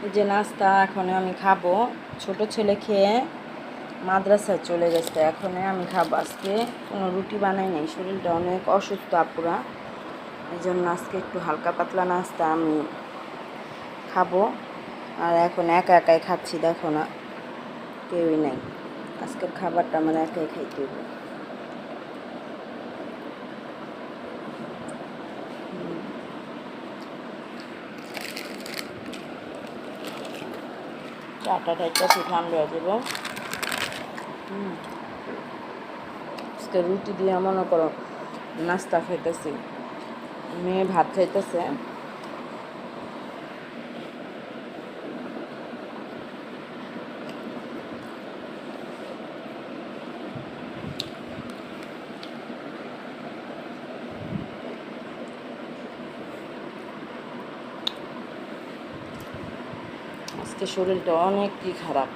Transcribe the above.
এই যে নাস্তা এখন আমি খাবো। ছোট ছেলে খেয়ে মাদ্রাসায় চলে গেছে, এখন আমি খাবো। আজকে কোনো রুটি বানাই নাই, শরীরটা অনেক অসুস্থ আপুরা, এই জন্য আজকে একটু হালকা পাতলা নাস্তা আমি খাবো। আর এখন একা একাই খাচ্ছি, দেখো না কেউই নাই। আজকের খাবারটা আমার একাই খাইতে হবে। চাটা টাইটাছি ঠান্ডা হয়ে যাবো। আজকে রুটি দিয়ে মনে করো নাস্তা খাইতেছি, মেয়ে ভাত খাইতেছে। আজকে শরীরটা অনেকই খারাপ।